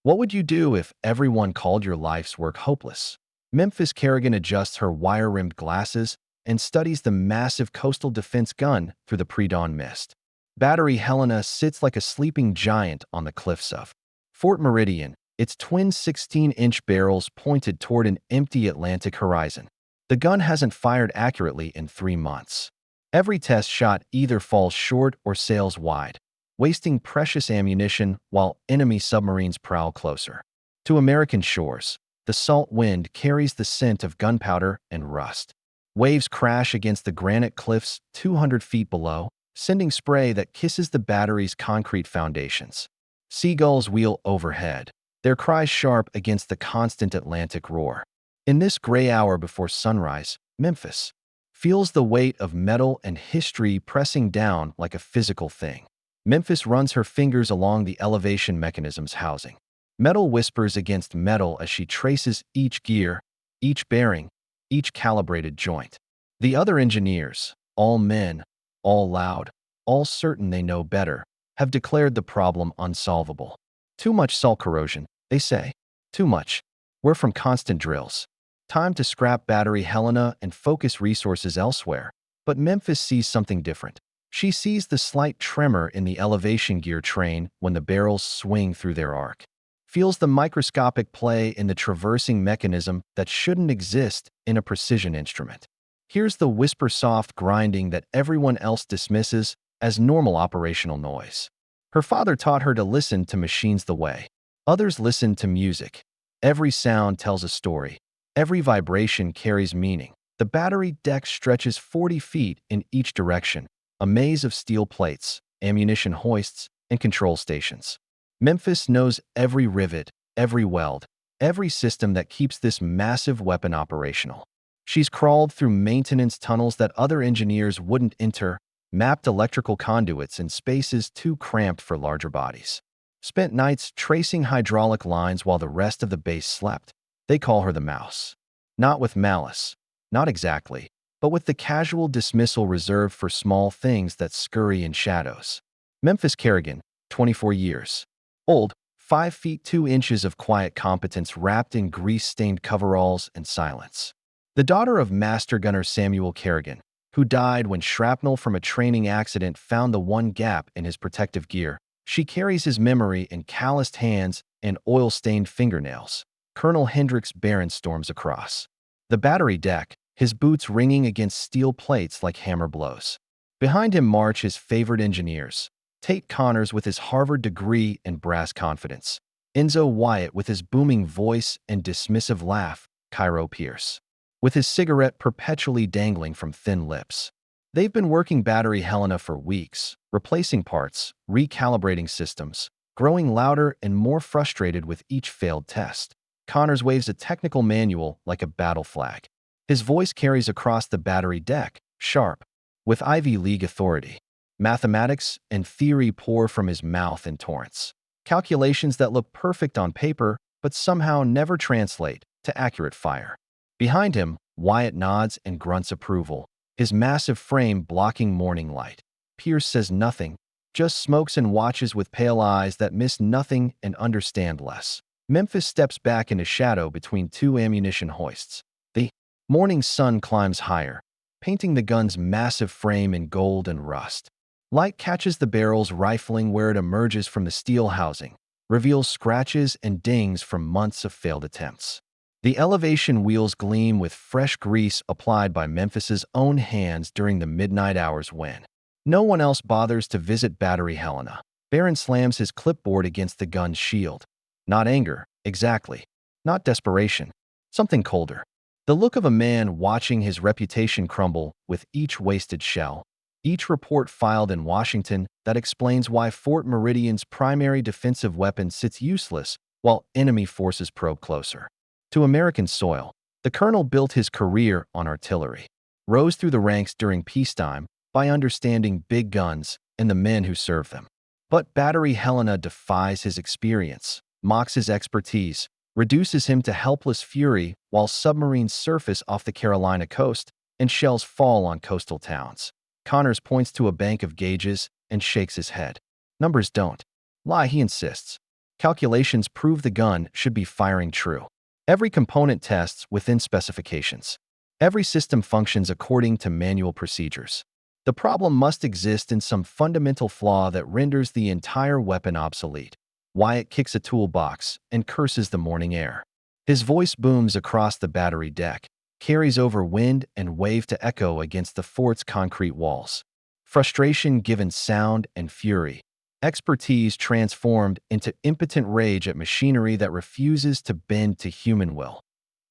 What would you do if everyone called your life's work hopeless? Memphis Kerrigan adjusts her wire-rimmed glasses and studies the massive coastal defense gun through the pre-dawn mist. Battery Helena sits like a sleeping giant on the cliffs of Fort Meridian, its twin 16-inch barrels pointed toward an empty Atlantic horizon. The gun hasn't fired accurately in 3 months. Every test shot either falls short or sails wide, wasting precious ammunition while enemy submarines prowl closer. To American shores, the salt wind carries the scent of gunpowder and rust. Waves crash against the granite cliffs 200 feet below, sending spray that kisses the battery's concrete foundations. Seagulls wheel overhead, their cries sharp against the constant Atlantic roar. In this gray hour before sunrise, Memphis feels the weight of metal and history pressing down like a physical thing. Memphis runs her fingers along the elevation mechanism's housing. Metal whispers against metal as she traces each gear, each bearing, each calibrated joint. The other engineers, all men, all loud, all certain they know better, have declared the problem unsolvable. Too much salt corrosion, they say. Too much. We're from constant drills. Time to scrap Battery Helena and focus resources elsewhere. But Memphis sees something different. She sees the slight tremor in the elevation gear train when the barrels swing through their arc. Feels the microscopic play in the traversing mechanism that shouldn't exist in a precision instrument. Here's the whisper-soft grinding that everyone else dismisses as normal operational noise. Her father taught her to listen to machines the way others listen to music. Every sound tells a story. Every vibration carries meaning. The battery deck stretches 40 feet in each direction, a maze of steel plates, ammunition hoists, and control stations. Memphis knows every rivet, every weld, every system that keeps this massive weapon operational. She's crawled through maintenance tunnels that other engineers wouldn't enter, mapped electrical conduits in spaces too cramped for larger bodies. Spent nights tracing hydraulic lines while the rest of the base slept. They call her the mouse. Not with malice, not exactly, but with the casual dismissal reserved for small things that scurry in shadows. Memphis Kerrigan, 24 years old, 5 feet 2 inches of quiet competence wrapped in grease-stained coveralls and silence. The daughter of Master Gunner Samuel Kerrigan, who died when shrapnel from a training accident found the one gap in his protective gear, she carries his memory in calloused hands and oil-stained fingernails. Colonel Hendricks Barron storms across the battery deck, his boots ringing against steel plates like hammer blows. Behind him march his favorite engineers, Tate Connors with his Harvard degree and brass confidence, Enzo Wyatt with his booming voice and dismissive laugh, Cairo Pierce with his cigarette perpetually dangling from thin lips. They've been working Battery Helena for weeks, replacing parts, recalibrating systems, growing louder and more frustrated with each failed test. Connors waves a technical manual like a battle flag. His voice carries across the battery deck, sharp, with Ivy League authority. Mathematics and theory pour from his mouth in torrents. Calculations that look perfect on paper, but somehow never translate to accurate fire. Behind him, Wyatt nods and grunts approval, his massive frame blocking morning light. Pierce says nothing, just smokes and watches with pale eyes that miss nothing and understand less. Memphis steps back into shadow between 2 ammunition hoists. The morning sun climbs higher, painting the gun's massive frame in gold and rust. Light catches the barrel's rifling where it emerges from the steel housing, reveals scratches and dings from months of failed attempts. The elevation wheels gleam with fresh grease applied by Memphis's own hands during the midnight hours when no one else bothers to visit Battery Helena. Barron slams his clipboard against the gun's shield. Not anger, exactly. Not desperation. Something colder. The look of a man watching his reputation crumble with each wasted shell. Each report filed in Washington that explains why Fort Meridian's primary defensive weapon sits useless while enemy forces probe closer. To American soil, the colonel built his career on artillery, rose through the ranks during peacetime by understanding big guns and the men who serve them. But Battery Helena defies his experience, mocks his expertise, reduces him to helpless fury while submarines surface off the Carolina coast and shells fall on coastal towns. Connors points to a bank of gauges and shakes his head. Numbers don't lie, he insists. Calculations prove the gun should be firing true. Every component tests within specifications. Every system functions according to manual procedures. The problem must exist in some fundamental flaw that renders the entire weapon obsolete. Wyatt kicks a toolbox and curses the morning air. His voice booms across the battery deck, carries over wind and wave to echo against the fort's concrete walls. Frustration given sound and fury. Expertise transformed into impotent rage at machinery that refuses to bend to human will.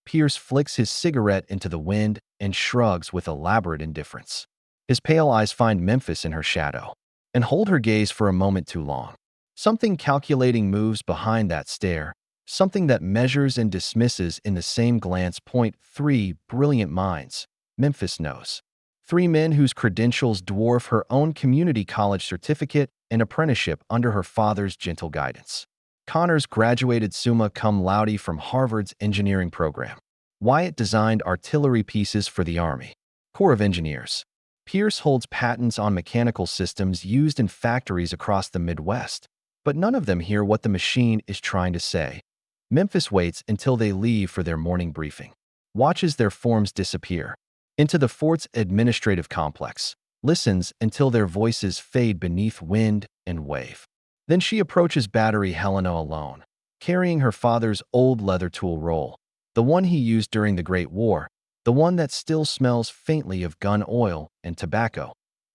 Pierce flicks his cigarette into the wind and shrugs with elaborate indifference. His pale eyes find Memphis in her shadow and hold her gaze for a moment too long. Something calculating moves behind that stare, something that measures and dismisses in the same glance. Point three brilliant minds, Memphis knows. Three men whose credentials dwarf her own community college certificate and apprenticeship under her father's gentle guidance. Connors graduated summa cum laude from Harvard's engineering program. Wyatt designed artillery pieces for the Army Corps of Engineers. Pierce holds patents on mechanical systems used in factories across the Midwest, but none of them hear what the machine is trying to say. Memphis waits until they leave for their morning briefing, watches their forms disappear into the fort's administrative complex, listens until their voices fade beneath wind and wave. Then she approaches Battery Helena alone, carrying her father's old leather tool roll, the one he used during the Great War, the one that still smells faintly of gun oil and tobacco.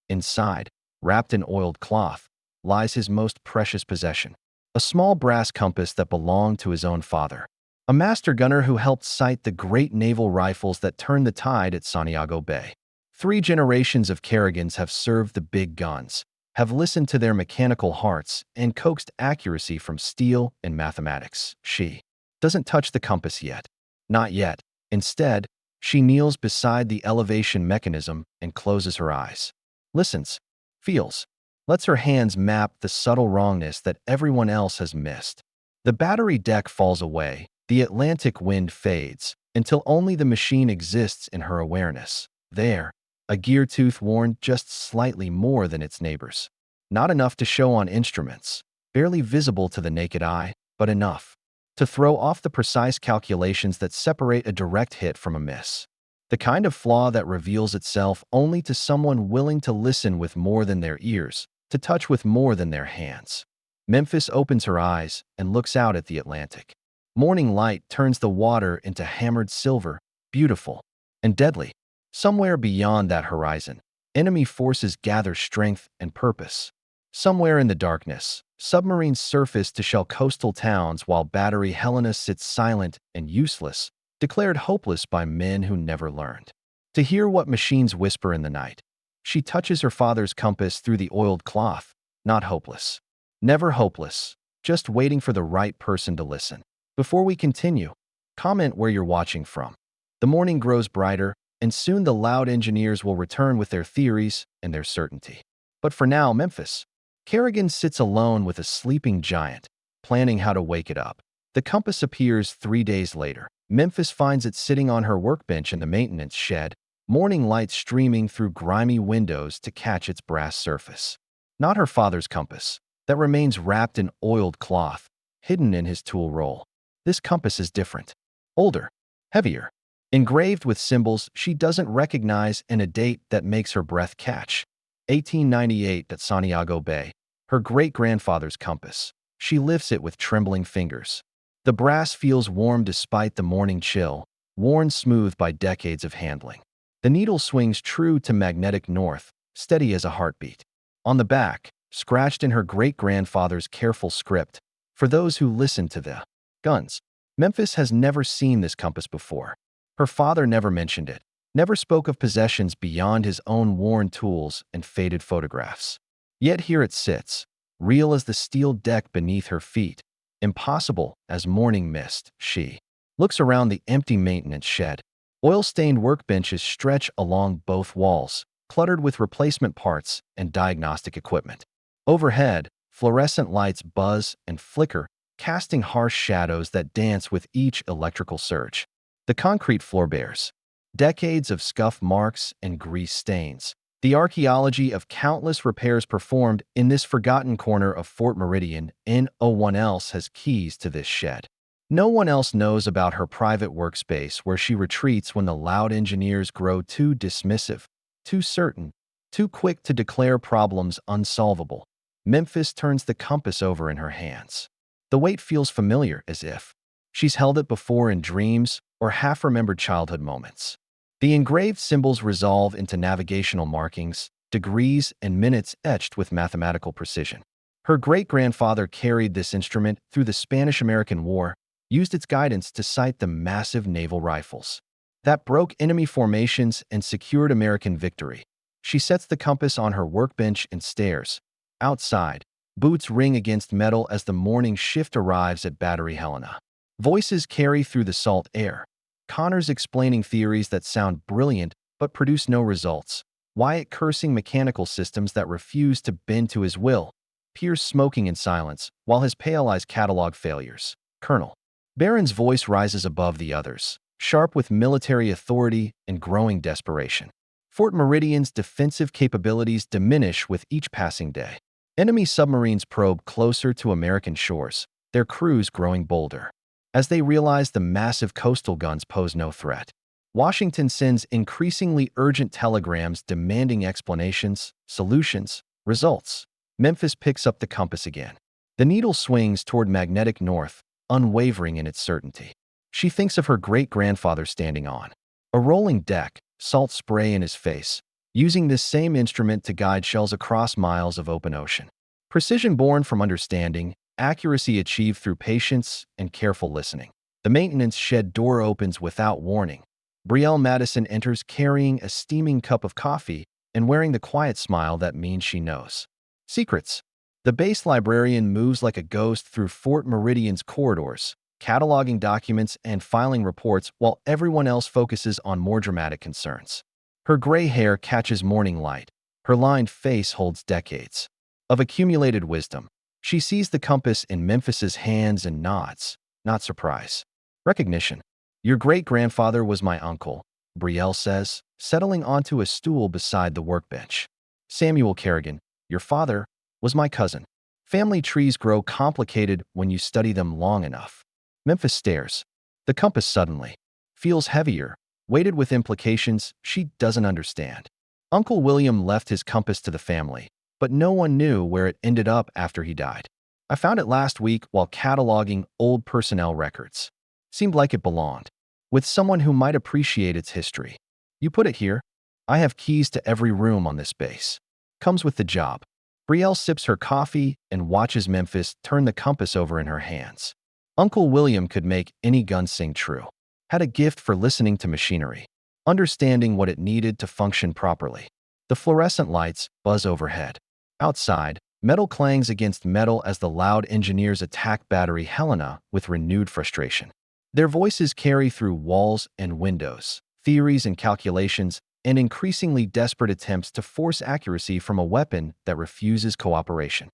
Inside, wrapped in oiled cloth, lies his most precious possession, a small brass compass that belonged to his own father, a master gunner who helped sight the great naval rifles that turned the tide at Santiago Bay. 3 generations of Kerrigans have served the big guns, have listened to their mechanical hearts, and coaxed accuracy from steel and mathematics. She doesn't touch the compass yet. Not yet. Instead, she kneels beside the elevation mechanism and closes her eyes. Listens, feels, lets her hands map the subtle wrongness that everyone else has missed. The battery deck falls away, the Atlantic wind fades, until only the machine exists in her awareness. There, a gear tooth worn just slightly more than its neighbors. Not enough to show on instruments, barely visible to the naked eye, but enough to throw off the precise calculations that separate a direct hit from a miss. The kind of flaw that reveals itself only to someone willing to listen with more than their ears, to touch with more than their hands. Memphis opens her eyes and looks out at the Atlantic. Morning light turns the water into hammered silver, beautiful and deadly. Somewhere beyond that horizon, enemy forces gather strength and purpose. Somewhere in the darkness, submarines surface to shell coastal towns while Battery Helena sits silent and useless, declared hopeless by men who never learned to hear what machines whisper in the night. She touches her father's compass through the oiled cloth, not hopeless. Never hopeless, just waiting for the right person to listen. Before we continue, comment where you're watching from. The morning grows brighter, and soon the loud engineers will return with their theories and their certainty. But for now, Memphis. Kerrigan sits alone with a sleeping giant, planning how to wake it up. The compass appears 3 days later. Memphis finds it sitting on her workbench in the maintenance shed, morning light streaming through grimy windows to catch its brass surface. Not her father's compass, that remains wrapped in oiled cloth, hidden in his tool roll. This compass is different. Older, heavier, engraved with symbols she doesn't recognize and a date that makes her breath catch. 1898 at Santiago Bay. Her great-grandfather's compass. She lifts it with trembling fingers. The brass feels warm despite the morning chill, worn smooth by decades of handling. The needle swings true to magnetic north, steady as a heartbeat. On the back, scratched in her great-grandfather's careful script, for those who listen to the guns. Memphis has never seen this compass before. Her father never mentioned it, never spoke of possessions beyond his own worn tools and faded photographs. Yet here it sits, real as the steel deck beneath her feet, impossible as morning mist. She looks around the empty maintenance shed. Oil-stained workbenches stretch along both walls, cluttered with replacement parts and diagnostic equipment. Overhead, fluorescent lights buzz and flicker, casting harsh shadows that dance with each electrical surge. The concrete floor bears decades of scuff marks and grease stains, The archaeology of countless repairs performed in this forgotten corner of Fort Meridian, and no one else has keys to this shed. No one else knows about her private workspace where she retreats when the loud engineers grow too dismissive, too certain, too quick to declare problems unsolvable. Memphis turns the compass over in her hands. The weight feels familiar, as if she's held it before in dreams or half-remembered childhood moments. The engraved symbols resolve into navigational markings, degrees, and minutes etched with mathematical precision. Her great-grandfather carried this instrument through the Spanish-American War, used its guidance to sight the massive naval rifles that broke enemy formations and secured American victory. She sets the compass on her workbench and stares. Outside, boots ring against metal as the morning shift arrives at Battery Helena. Voices carry through the salt air. Connor's explaining theories that sound brilliant but produce no results. Wyatt cursing mechanical systems that refuse to bend to his will. Pierce smoking in silence while his pale eyes catalog failures. Colonel Barron's voice rises above the others, sharp with military authority and growing desperation. Fort Meridian's defensive capabilities diminish with each passing day. Enemy submarines probe closer to American shores, their crews growing bolder. As they realize the massive coastal guns pose no threat, Washington sends increasingly urgent telegrams demanding explanations, solutions, results. Memphis picks up the compass again. The needle swings toward magnetic north, unwavering in its certainty. She thinks of her great-grandfather standing on a rolling deck, salt spray in his face, using this same instrument to guide shells across miles of open ocean. Precision born from understanding, accuracy achieved through patience and careful listening. The maintenance shed door opens without warning. Brielle Madison enters carrying a steaming cup of coffee and wearing the quiet smile that means she knows secrets. The base librarian moves like a ghost through Fort Meridian's corridors, cataloging documents and filing reports while everyone else focuses on more dramatic concerns. Her gray hair catches morning light. Her lined face holds decades of accumulated wisdom. She sees the compass in Memphis's hands and nods, not surprise. Recognition. Your great-grandfather was my uncle, Brielle says, settling onto a stool beside the workbench. Samuel Kerrigan, your father, was my cousin. Family trees grow complicated when you study them long enough. Memphis stares. The compass suddenly feels heavier, weighted with implications she doesn't understand. Uncle William left his compass to the family, but no one knew where it ended up after he died. I found it last week while cataloging old personnel records. Seemed like it belonged with someone who might appreciate its history. You put it here. I have keys to every room on this base. Comes with the job. Brielle sips her coffee and watches Memphis turn the compass over in her hands. Uncle William could make any gun sing true. Had a gift for listening to machinery, understanding what it needed to function properly. The fluorescent lights buzz overhead. Outside, metal clangs against metal as the loud engineers attack Battery Helena with renewed frustration. Their voices carry through walls and windows, theories and calculations, and increasingly desperate attempts to force accuracy from a weapon that refuses cooperation.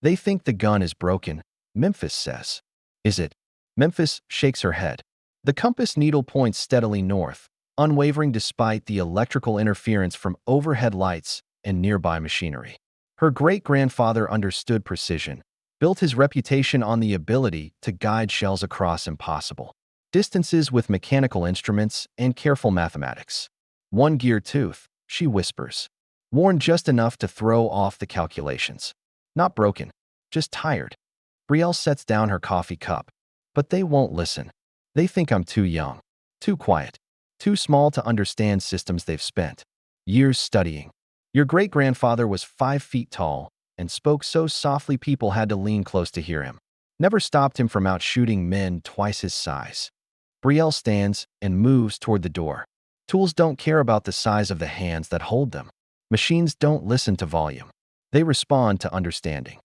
They think the gun is broken, Memphis says. Is it? Memphis shakes her head. The compass needle points steadily north, unwavering despite the electrical interference from overhead lights and nearby machinery. Her great-grandfather understood precision, built his reputation on the ability to guide shells across impossible distances with mechanical instruments and careful mathematics. One gear tooth, she whispers, worn just enough to throw off the calculations. Not broken, just tired. Brielle sets down her coffee cup, but they won't listen. They think I'm too young, too quiet, too small to understand systems they've spent years studying. Your great-grandfather was 5 feet tall and spoke so softly people had to lean close to hear him. Never stopped him from outshooting men twice his size. Brielle stands and moves toward the door. Tools don't care about the size of the hands that hold them. Machines don't listen to volume. They respond to understanding.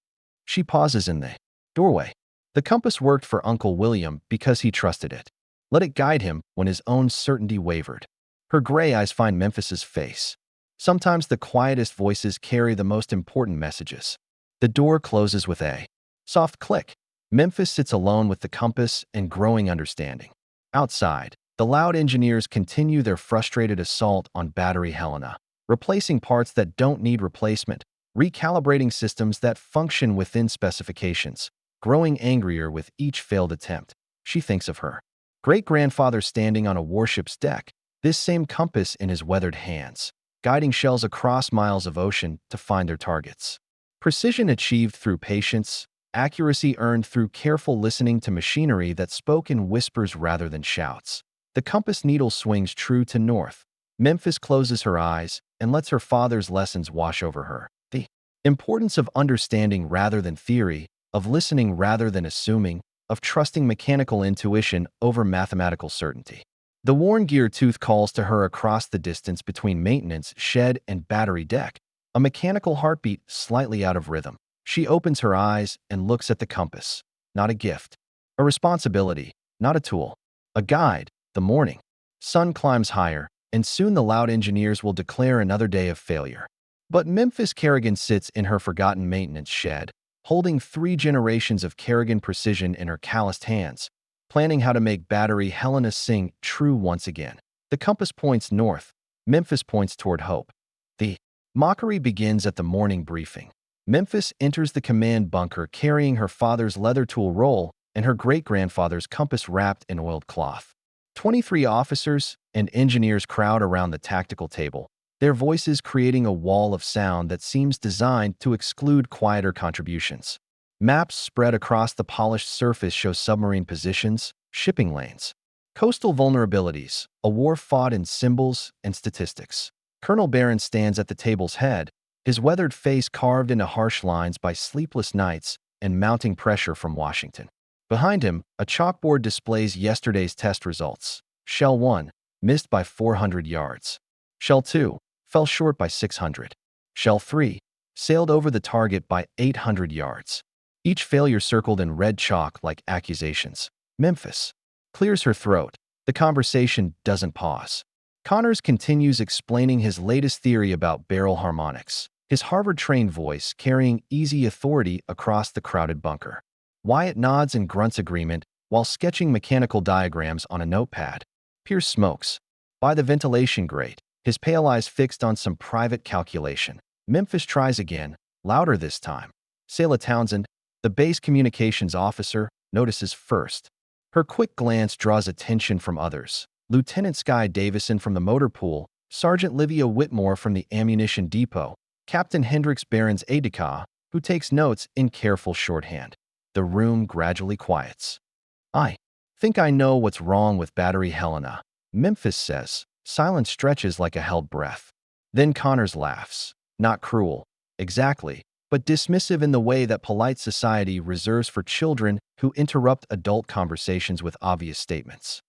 She pauses in the doorway. The compass worked for Uncle William because he trusted it. Let it guide him when his own certainty wavered. Her gray eyes find Memphis's face. Sometimes the quietest voices carry the most important messages. The door closes with a soft click. Memphis sits alone with the compass and growing understanding. Outside, the loud engineers continue their frustrated assault on Battery Helena. replacing parts that don't need replacement, recalibrating systems that function within specifications, growing angrier with each failed attempt. She thinks of her great-grandfather standing on a warship's deck, this same compass in his weathered hands, guiding shells across miles of ocean to find their targets. Precision achieved through patience, accuracy earned through careful listening to machinery that spoke in whispers rather than shouts. The compass needle swings true to north. Memphis closes her eyes and lets her father's lessons wash over her. The importance of understanding rather than theory, of listening rather than assuming, of trusting mechanical intuition over mathematical certainty. The worn gear tooth calls to her across the distance between maintenance, shed, and battery deck, a mechanical heartbeat slightly out of rhythm. She opens her eyes and looks at the compass. Not a gift. A responsibility. Not a tool. A guide. The morning sun climbs higher, and soon the loud engineers will declare another day of failure. But Memphis Kerrigan sits in her forgotten maintenance shed, holding 3 generations of Kerrigan precision in her calloused hands, planning how to make battery Helena sing true once again. The compass points north. Memphis points toward hope. The mockery begins at the morning briefing. Memphis enters the command bunker carrying her father's leather tool roll and her great-grandfather's compass wrapped in oiled cloth. 23 officers and engineers crowd around the tactical table, their voices creating a wall of sound that seems designed to exclude quieter contributions. Maps spread across the polished surface show submarine positions, shipping lanes, coastal vulnerabilities, a war fought in symbols and statistics. Colonel Barron stands at the table's head, his weathered face carved into harsh lines by sleepless nights and mounting pressure from Washington. Behind him, a chalkboard displays yesterday's test results. Shell 1 missed by 400 yards. Shell 2 fell short by 600. Shell 3 sailed over the target by 800 yards. Each failure circled in red chalk like accusations. Memphis clears her throat. The conversation doesn't pause. Connors continues explaining his latest theory about barrel harmonics, his Harvard-trained voice carrying easy authority across the crowded bunker. Wyatt nods and grunts agreement while sketching mechanical diagrams on a notepad. Pierce smokes by the ventilation grate, his pale eyes fixed on some private calculation. Memphis tries again, louder this time. Selah Townsend, the base communications officer, notices first. Her quick glance draws attention from others. Lieutenant Sky Davison from the motor pool, Sergeant Livia Whitmore from the ammunition depot, Captain Hendricks Barron's aide-de-camp, who takes notes in careful shorthand. The room gradually quiets. I think I know what's wrong with battery Helena, Memphis says. Silence stretches like a held breath. Then Connors laughs. Not cruel, exactly, but dismissive in the way that polite society reserves for children who interrupt adult conversations with obvious statements.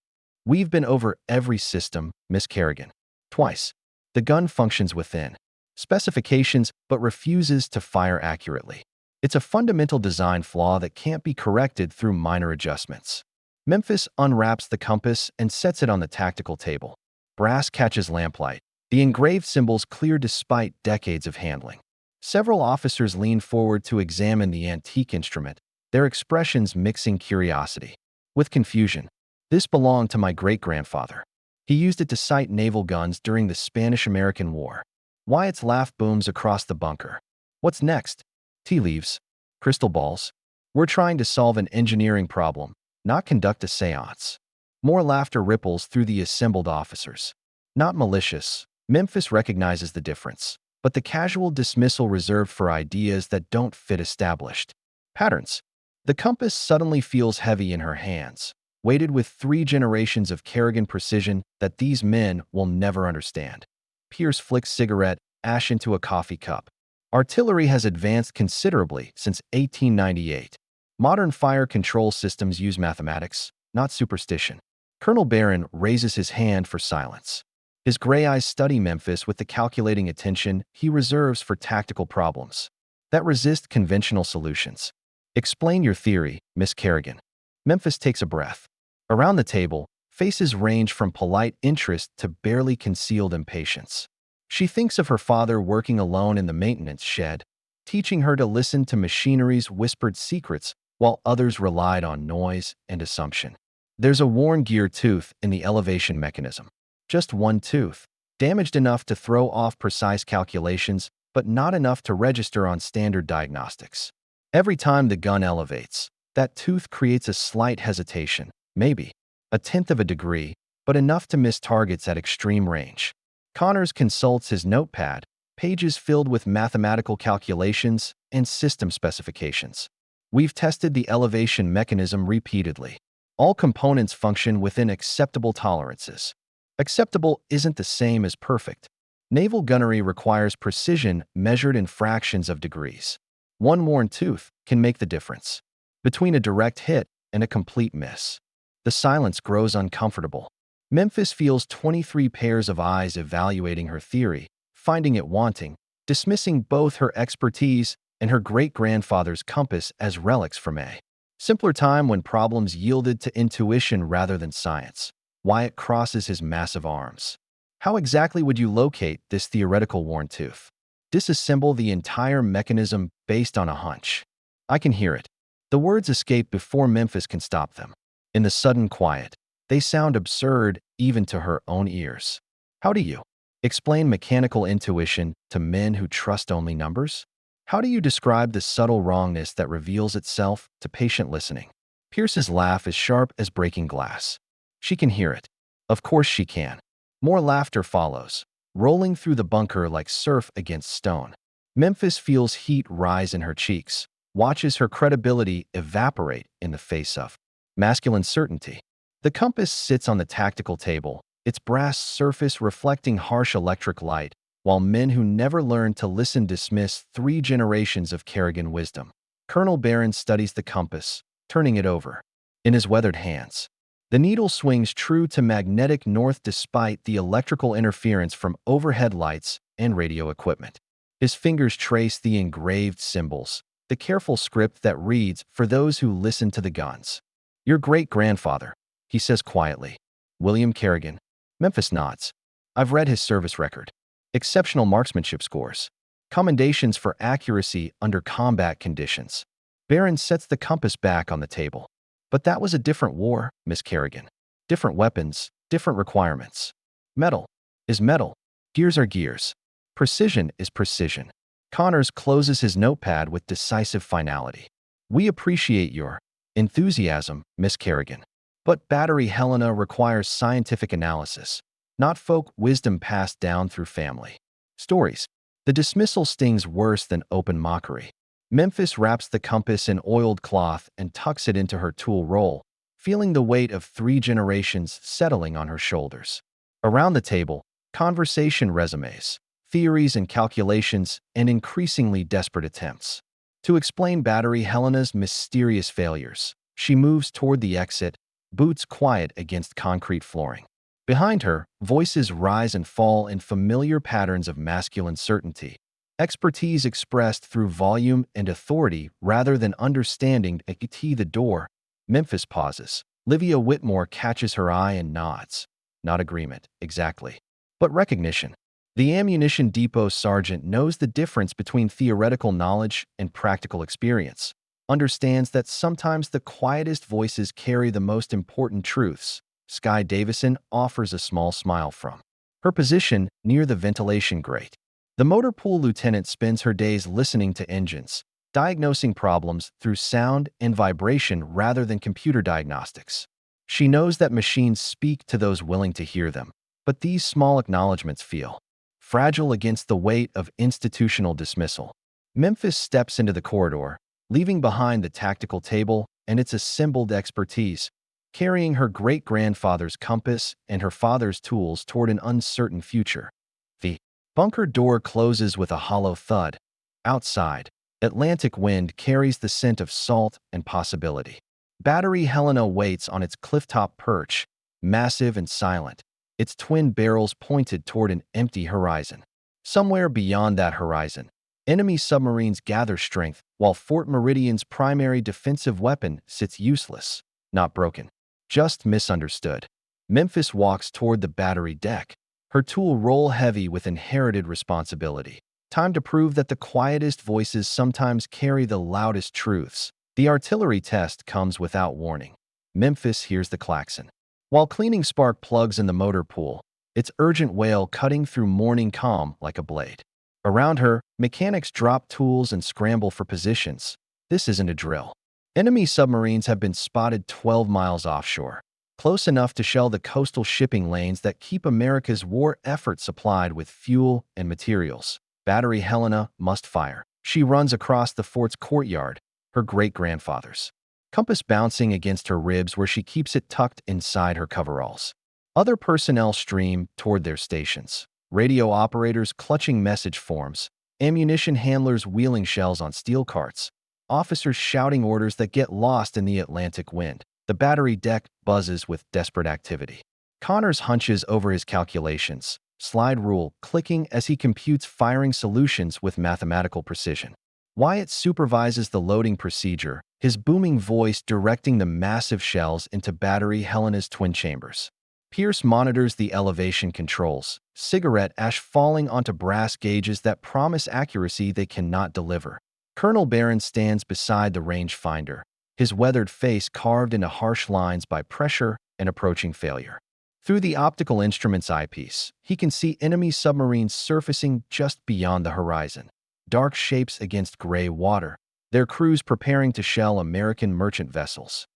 We've been over every system, Miss Kerrigan. Twice. The gun functions within specifications but refuses to fire accurately. It's a fundamental design flaw that can't be corrected through minor adjustments. Memphis unwraps the compass and sets it on the tactical table. Brass catches lamplight. The engraved symbols clear despite decades of handling. Several officers lean forward to examine the antique instrument, their expressions mixing curiosity with confusion. This belonged to my great-grandfather. He used it to sight naval guns during the Spanish-American War. Wyatt's laugh booms across the bunker. What's next? Tea leaves. Crystal balls. We're trying to solve an engineering problem, not conduct a seance. More laughter ripples through the assembled officers. Not malicious. Memphis recognizes the difference, but the casual dismissal reserved for ideas that don't fit established patterns. The compass suddenly feels heavy in her hands, weighted with 3 generations of Kerrigan precision that these men will never understand. Pierce flicks cigarette ash into a coffee cup. Artillery has advanced considerably since 1898. Modern fire control systems use mathematics, not superstition. Colonel Barron raises his hand for silence. His gray eyes study Memphis with the calculating attention he reserves for tactical problems that resist conventional solutions. Explain your theory, Miss Kerrigan. Memphis takes a breath. Around the table, faces range from polite interest to barely concealed impatience. She thinks of her father working alone in the maintenance shed, teaching her to listen to machinery's whispered secrets while others relied on noise and assumption. There's a worn gear tooth in the elevation mechanism. Just one tooth. damaged enough to throw off precise calculations, but not enough to register on standard diagnostics. Every time the gun elevates, that tooth creates a slight hesitation, maybe a tenth of a degree, but enough to miss targets at extreme range. Connors consults his notepad, pages filled with mathematical calculations and system specifications. We've tested the elevation mechanism repeatedly. All components function within acceptable tolerances. Acceptable isn't the same as perfect. Naval gunnery requires precision measured in fractions of degrees. One worn tooth can make the difference between a direct hit and a complete miss. The silence grows uncomfortable. Memphis feels 23 pairs of eyes evaluating her theory, finding it wanting, dismissing both her expertise and her great-grandfather's compass as relics from a simpler time when problems yielded to intuition rather than science. Wyatt crosses his massive arms. How exactly would you locate this theoretical worn tooth? Disassemble the entire mechanism based on a hunch. I can hear it. The words escape before Memphis can stop them. In the sudden quiet, they sound absurd even to her own ears. How do you explain mechanical intuition to men who trust only numbers? How do you describe the subtle wrongness that reveals itself to patient listening? Pierce's laugh is sharp as breaking glass. She can hear it. Of course she can. More laughter follows, rolling through the bunker like surf against stone. Memphis feels heat rise in her cheeks, watches her credibility evaporate in the face of masculine certainty. The compass sits on the tactical table, its brass surface reflecting harsh electric light, while men who never learned to listen dismiss 3 generations of Kerrigan wisdom. Colonel Barron studies the compass, turning it over in his weathered hands. The needle swings true to magnetic north despite the electrical interference from overhead lights and radio equipment. His fingers trace the engraved symbols, the careful script that reads for those who listen to the guns. Your great-grandfather, he says quietly. William Kerrigan. Memphis nods. I've read his service record. Exceptional marksmanship scores. Commendations for accuracy under combat conditions. Barron sets the compass back on the table. But that was a different war, Miss Kerrigan. Different weapons, different requirements. Metal is metal. Gears are gears. Precision is precision. Connors closes his notepad with decisive finality. We appreciate your enthusiasm, Miss Kerrigan. But Battery Helena requires scientific analysis, not folk wisdom passed down through family stories. The dismissal stings worse than open mockery. Memphis wraps the compass in oiled cloth and tucks it into her tool roll, feeling the weight of 3 generations settling on her shoulders. Around the table, conversation resumes, theories and calculations, and increasingly desperate attempts to explain Battery Helena's mysterious failures. She moves toward the exit, boots quiet against concrete flooring. Behind her, voices rise and fall in familiar patterns of masculine certainty. Expertise expressed through volume and authority rather than understanding. At the door, Memphis pauses. Livia Whitmore catches her eye and nods. Not agreement, exactly, but recognition. The ammunition depot sergeant knows the difference between theoretical knowledge and practical experience, understands that sometimes the quietest voices carry the most important truths. Skye Davison offers a small smile from her position near the ventilation grate. The motor pool lieutenant spends her days listening to engines, diagnosing problems through sound and vibration rather than computer diagnostics. She knows that machines speak to those willing to hear them, but these small acknowledgments feel fragile against the weight of institutional dismissal. Memphis steps into the corridor, leaving behind the tactical table and its assembled expertise, carrying her great-grandfather's compass and her father's tools toward an uncertain future. The bunker door closes with a hollow thud. Outside, Atlantic wind carries the scent of salt and possibility. Battery Helena waits on its clifftop perch, massive and silent, its twin barrels pointed toward an empty horizon. Somewhere beyond that horizon, enemy submarines gather strength while Fort Meridian's primary defensive weapon sits useless, not broken, just misunderstood. Memphis walks toward the battery deck, her tool roll heavy with inherited responsibility. Time to prove that the quietest voices sometimes carry the loudest truths. The artillery test comes without warning. Memphis hears the klaxon. While cleaning spark plugs in the motor pool, its urgent wail cutting through morning calm like a blade. Around her, mechanics drop tools and scramble for positions. This isn't a drill. Enemy submarines have been spotted 12 miles offshore, close enough to shell the coastal shipping lanes that keep America's war effort supplied with fuel and materials. Battery Helena must fire. She runs across the fort's courtyard, her great-grandfather's. Compass bouncing against her ribs where she keeps it tucked inside her coveralls. Other personnel stream toward their stations. Radio operators clutching message forms, ammunition handlers wheeling shells on steel carts, officers shouting orders that get lost in the Atlantic wind. The battery deck buzzes with desperate activity. Connors hunches over his calculations, slide rule clicking as he computes firing solutions with mathematical precision. Wyatt supervises the loading procedure, his booming voice directing the massive shells into Battery Helena's twin chambers. Pierce monitors the elevation controls, cigarette ash falling onto brass gauges that promise accuracy they cannot deliver. Colonel Barron stands beside the rangefinder, his weathered face carved into harsh lines by pressure and approaching failure. Through the optical instrument's eyepiece, he can see enemy submarines surfacing just beyond the horizon, dark shapes against gray water, their crews preparing to shell American merchant vessels.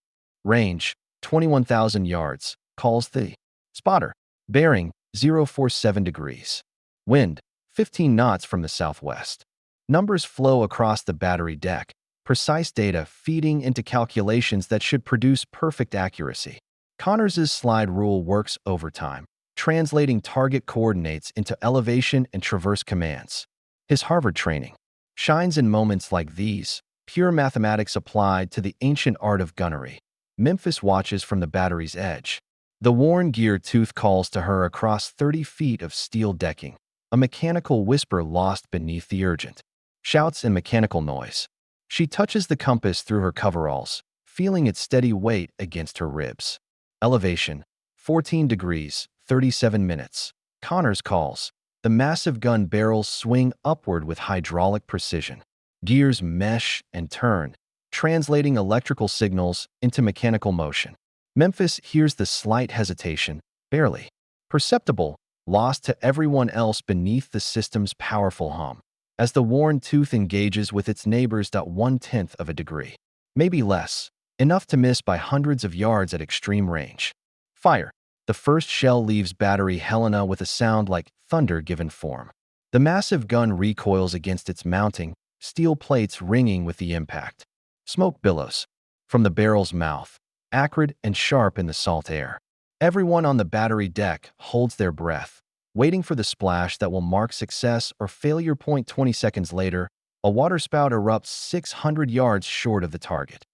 Range, 21,000 yards, calls the spotter. Bearing, 047 degrees. Wind, 15 knots from the southwest. Numbers flow across the battery deck, precise data feeding into calculations that should produce perfect accuracy. Connors's slide rule works overtime, translating target coordinates into elevation and traverse commands. His Harvard training shines in moments like these, pure mathematics applied to the ancient art of gunnery. Memphis watches from the battery's edge. The worn gear tooth calls to her across 30 feet of steel decking, a mechanical whisper lost beneath the urgent shouts and mechanical noise. She touches the compass through her coveralls, feeling its steady weight against her ribs. Elevation, 14 degrees, 37 minutes. Connors calls. The massive gun barrels swing upward with hydraulic precision. Gears mesh and turn, translating electrical signals into mechanical motion. Memphis hears the slight hesitation, barely perceptible, lost to everyone else beneath the system's powerful hum. As the worn tooth engages with its neighbors, 1/10 of a degree, maybe less, enough to miss by hundreds of yards at extreme range. Fire. The first shell leaves Battery Helena with a sound like thunder given form. The massive gun recoils against its mounting, steel plates ringing with the impact. Smoke billows from the barrel's mouth, acrid and sharp in the salt air. Everyone on the battery deck holds their breath, waiting for the splash that will mark success or failure. 20 seconds later, a waterspout erupts 600 yards short of the target.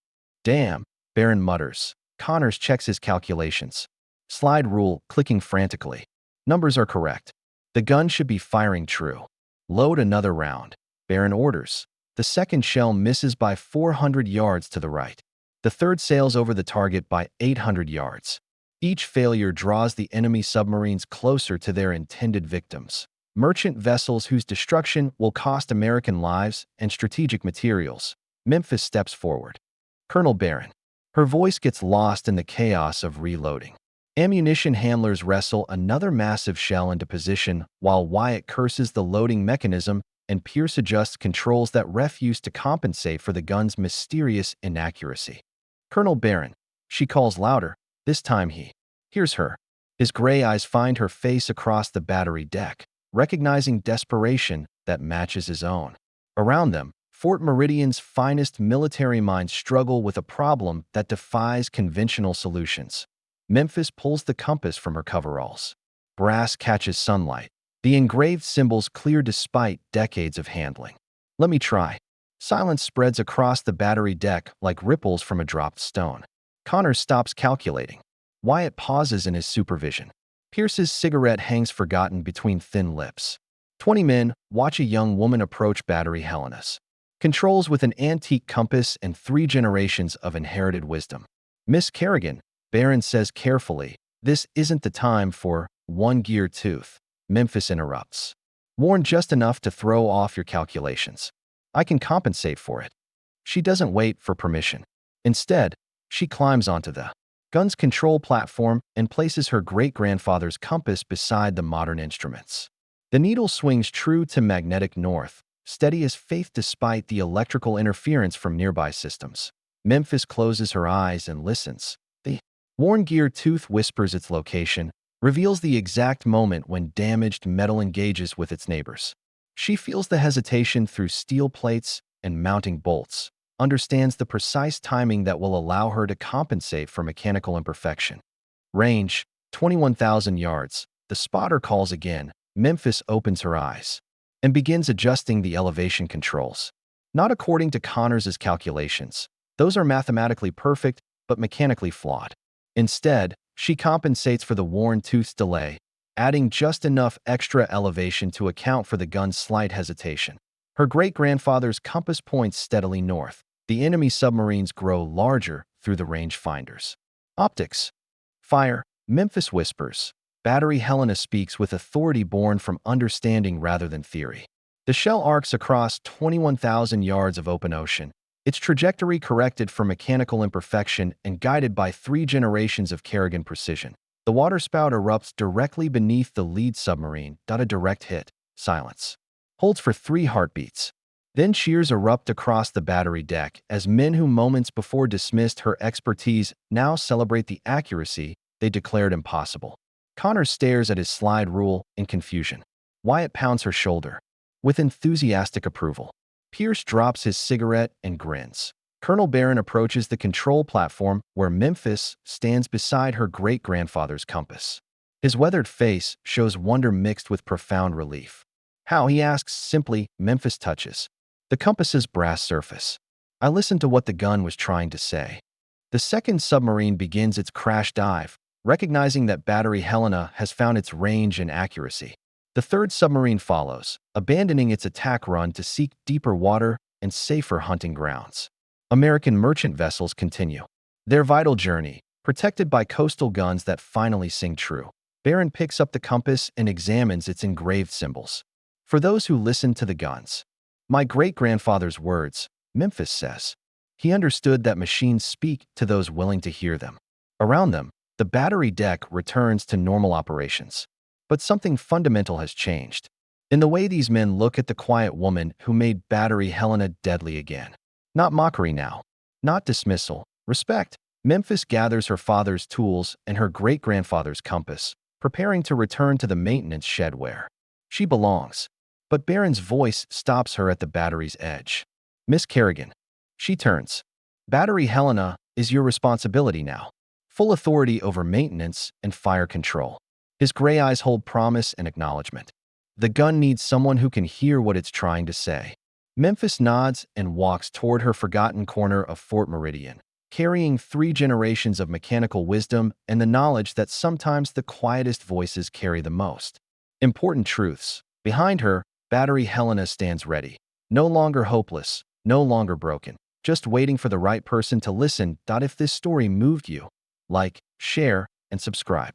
Damn, Barron mutters. Connors checks his calculations. Slide rule clicking frantically. Numbers are correct. The gun should be firing true. Load another round. Barron orders. The second shell misses by 400 yards to the right. The third sails over the target by 800 yards. Each failure draws the enemy submarines closer to their intended victims, merchant vessels whose destruction will cost American lives and strategic materials. Memphis steps forward. Colonel Barron. Her voice gets lost in the chaos of reloading. Ammunition handlers wrestle another massive shell into position while Wyatt curses the loading mechanism and Pierce adjusts controls that Ref used to compensate for the gun's mysterious inaccuracy. Colonel Barron. She calls louder. This time he hears her. His gray eyes find her face across the battery deck, recognizing desperation that matches his own. Around them, Fort Meridian's finest military minds struggle with a problem that defies conventional solutions. Memphis pulls the compass from her coveralls. Brass catches sunlight, the engraved symbols clear despite decades of handling. Let me try. Silence spreads across the battery deck like ripples from a dropped stone. Connors stops calculating. Wyatt pauses in his supervision. Pierce's cigarette hangs forgotten between thin lips. 20 men watch a young woman approach Battery Helena's controls with an antique compass and 3 generations of inherited wisdom. Miss Kerrigan, Barron says carefully, this isn't the time for one gear tooth. Memphis interrupts. Worn just enough to throw off your calculations. I can compensate for it. She doesn't wait for permission. Instead, she climbs onto the gun's control platform and places her great-grandfather's compass beside the modern instruments. The needle swings true to magnetic north, steady as faith despite the electrical interference from nearby systems. Memphis closes her eyes and listens. The worn gear tooth whispers its location, reveals the exact moment when damaged metal engages with its neighbors. She feels the hesitation through steel plates and mounting bolts, understands the precise timing that will allow her to compensate for mechanical imperfection. Range, 21,000 yards. The spotter calls again. Memphis opens her eyes and begins adjusting the elevation controls. Not according to Connors's calculations. Those are mathematically perfect, but mechanically flawed. Instead, she compensates for the worn tooth's delay, adding just enough extra elevation to account for the gun's slight hesitation. Her great-grandfather's compass points steadily north. The enemy submarines grow larger through the rangefinders. Optics. Fire. Memphis whispers. Battery Helena speaks with authority born from understanding rather than theory. The shell arcs across 21,000 yards of open ocean, its trajectory corrected for mechanical imperfection and guided by 3 generations of Kerrigan precision. The waterspout erupts directly beneath the lead submarine. A direct hit. Silence. Holds for 3 heartbeats. Then cheers erupt across the battery deck as men who moments before dismissed her expertise now celebrate the accuracy they declared impossible. Connors stares at his slide rule in confusion. Wyatt pounds her shoulder with enthusiastic approval. Pierce drops his cigarette and grins. Colonel Barron approaches the control platform where Memphis stands beside her great-grandfather's compass. His weathered face shows wonder mixed with profound relief. How, he asks simply. Memphis touches the compass's brass surface. I listened to what the gun was trying to say. The second submarine begins its crash dive, recognizing that Battery Helena has found its range and accuracy. The third submarine follows, abandoning its attack run to seek deeper water and safer hunting grounds. American merchant vessels continue their vital journey, protected by coastal guns that finally sing true. Barron picks up the compass and examines its engraved symbols. For those who listen to the guns, my great-grandfather's words, Memphis says. He understood that machines speak to those willing to hear them. Around them, the battery deck returns to normal operations. But something fundamental has changed in the way these men look at the quiet woman who made Battery Helena deadly again. Not mockery now, not dismissal, respect. Memphis gathers her father's tools and her great-grandfather's compass, preparing to return to the maintenance shed where she belongs. But Barron's voice stops her at the battery's edge. Miss Kerrigan. She turns. Battery Helena is your responsibility now. Full authority over maintenance and fire control. His gray eyes hold promise and acknowledgement. The gun needs someone who can hear what it's trying to say. Memphis nods and walks toward her forgotten corner of Fort Meridian, carrying 3 generations of mechanical wisdom and the knowledge that sometimes the quietest voices carry the most important truths. Behind her, Battery Helena stands ready. No longer hopeless, no longer broken, just waiting for the right person to listen. If this story moved you, like, share, and subscribe.